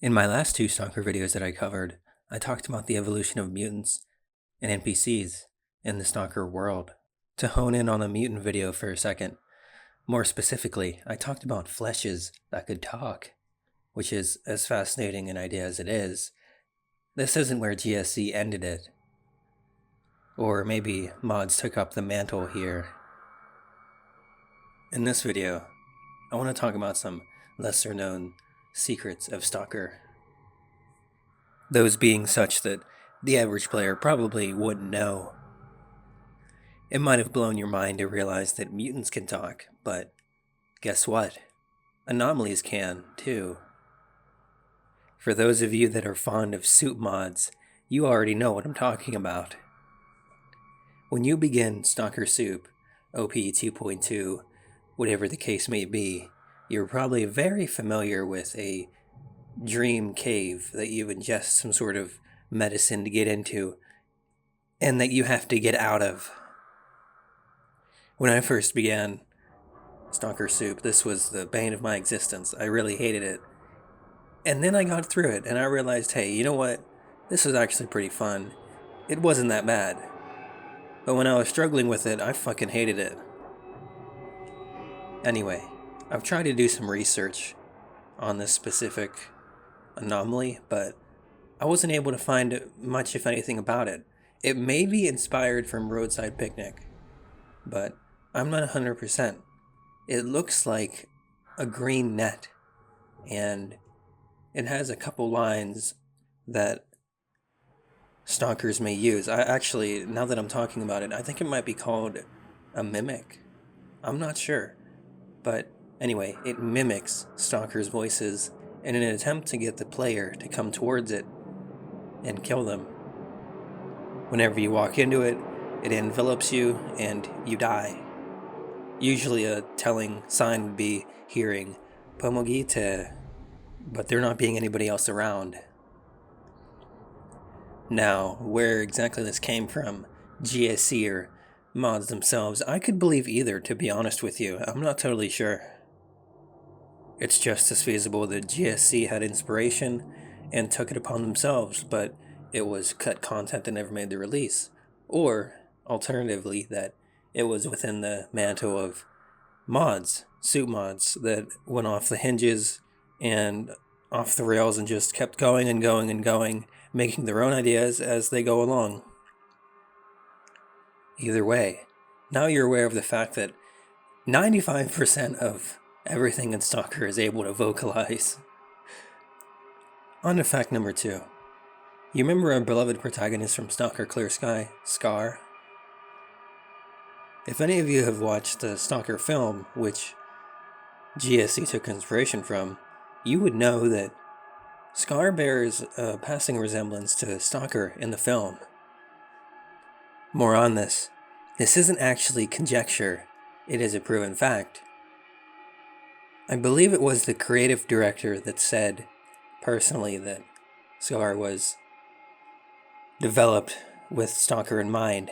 In my last two Stalker videos that I covered, I talked about the evolution of mutants and NPCs in the Stalker world. To hone in on the mutant video for a second, more specifically, I talked about fleshes that could talk, which is as fascinating an idea as it is. This isn't where GSC ended it. Or maybe mods took up the mantle here. In this video, I want to talk about some lesser known secrets of Stalker. Those being such that the average player probably wouldn't know. It might have blown your mind to realize that mutants can talk, but guess what? Anomalies can, too. For those of you that are fond of soup mods, you already know what I'm talking about. When you begin Stalker Soup, OP 2.2, whatever the case may be, you're probably very familiar with a dream cave that you ingest some sort of medicine to get into, and that you have to get out of. When I first began Stalker Soup, this was the bane of my existence. I really hated it. And then I got through it, and I realized, hey, you know what? This was actually pretty fun. It wasn't that bad. But when I was struggling with it, I fucking hated it. Anyway, I've tried to do some research on this specific anomaly, but I wasn't able to find much, if anything, about it. It may be inspired from Roadside Picnic, but I'm not 100%. It looks like a green net, and it has a couple lines that stalkers may use. I actually, now that I'm talking about it, I think it might be called a mimic. I'm not sure. But anyway, it mimics stalkers' voices in an attempt to get the player to come towards it and kill them. Whenever you walk into it, it envelops you and you die. Usually a telling sign would be hearing Pomogite, but there not being anybody else around. Now, where exactly this came from, GSC or mods themselves, I could believe either, to be honest with you. I'm not totally sure. It's just as feasible that GSC had inspiration and took it upon themselves, but it was cut content that never made the release. Or, alternatively, that it was within the mantle of mods, soup mods, that went off the hinges and off the rails and just kept going and going and going, making their own ideas as they go along. Either way, now you're aware of the fact that 95% of everything in Stalker is able to vocalize. On to fact number 2. You remember our beloved protagonist from Stalker Clear Sky, Scar? If any of you have watched the Stalker film, which GSC took inspiration from, you would know that Scar bears a passing resemblance to Stalker in the film. More on this. This isn't actually conjecture, it is a proven fact. I believe it was the creative director that said, personally, that Scar was developed with Stalker in mind.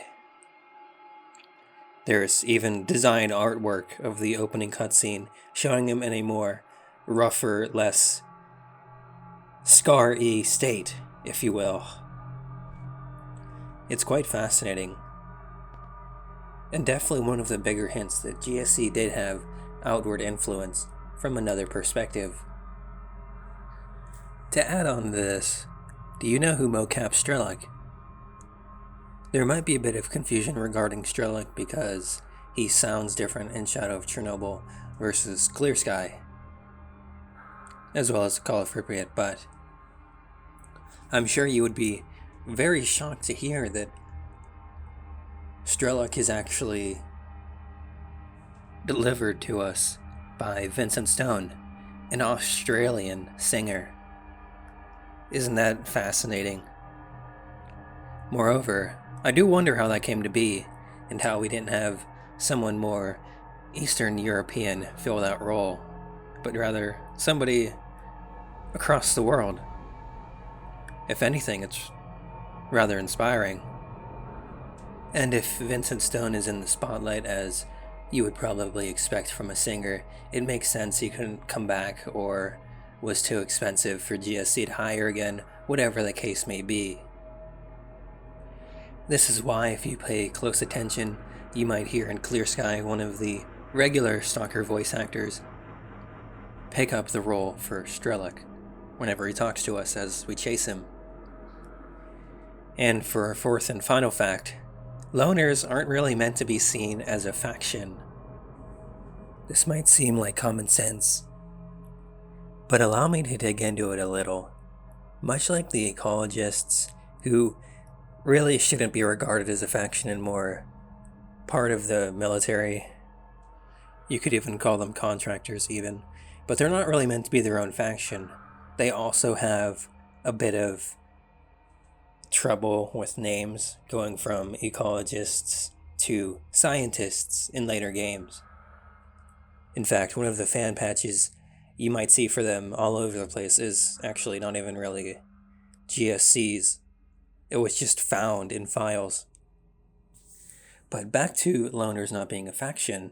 There's even designed artwork of the opening cutscene showing him in a more rougher, less Scar-y state, if you will. It's quite fascinating. And definitely one of the bigger hints that GSC did have outward influence from another perspective. To add on to this, do you know who mocap Strelok? There might be a bit of confusion regarding Strelok because he sounds different in Shadow of Chernobyl versus Clear Sky, as well as Call of Pripyat, but I'm sure you would be very shocked to hear that Strelok is actually delivered to us by Vincent Stone, an Australian singer. Isn't that fascinating? Moreover, I do wonder how that came to be, and how we didn't have someone more Eastern European fill that role, but rather somebody across the world. If anything, it's rather inspiring. And if Vincent Stone is in the spotlight, as you would probably expect from a singer, it makes sense he couldn't come back or was too expensive for GSC to hire again, whatever the case may be. This is why, if you pay close attention, you might hear in Clear Sky one of the regular Stalker voice actors pick up the role for Strelok whenever he talks to us as we chase him. And for our fourth and final fact, loners aren't really meant to be seen as a faction. This might seem like common sense, but allow me to dig into it a little. Much like the ecologists, who really shouldn't be regarded as a faction and more part of the military, you could even call them contractors even, but they're not really meant to be their own faction. They also have a bit of trouble with names, going from ecologists to scientists in later games. In fact, one of the fan patches you might see for them all over the place is actually not even really GSCs. It was just found in files. But back to loners not being a faction.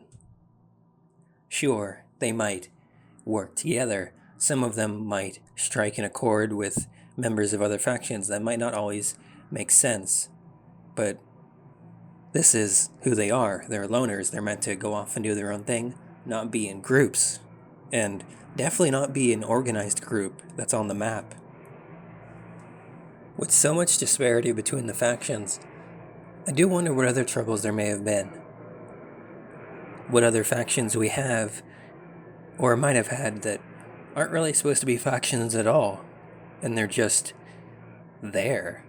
Sure, they might work together. Some of them might strike an accord with members of other factions that might not always make sense. But this is who they are. They're loners. They're meant to go off and do their own thing, not be in groups. And definitely not be an organized group that's on the map. With so much disparity between the factions, I do wonder what other troubles there may have been. What other factions we have, or might have had, that aren't really supposed to be factions at all, and they're just there.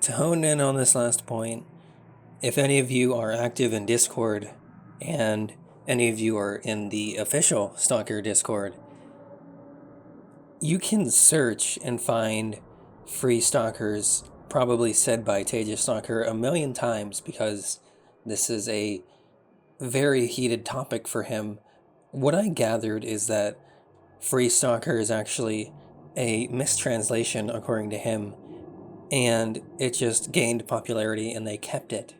To hone in on this last point, if any of you are active in Discord, and any of you are in the official Stalker Discord, you can search and find free Stalkers, probably said by Tejas Stalker a million times, because this is a very heated topic for him. What I gathered is that free Stalker is actually a mistranslation, according to him, and it just gained popularity and they kept it.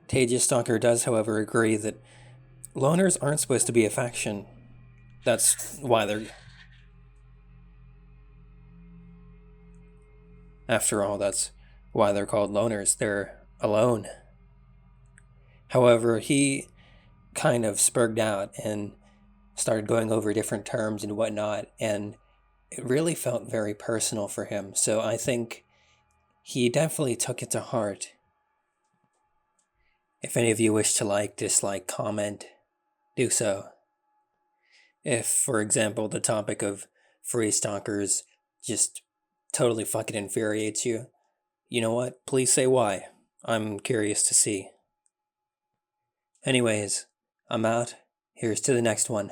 Tejas Stalker does, however, agree that loners aren't supposed to be a faction. That's why they're... After all, that's why they're called loners. They're alone. However, he kind of spurred out and started going over different terms and whatnot, and it really felt very personal for him. So I think he definitely took it to heart. If any of you wish to like, dislike, comment, do so. If, for example, the topic of free stalkers just totally fucking infuriates you, you know what? Please say why. I'm curious to see. Anyways, I'm out. Here's to the next one.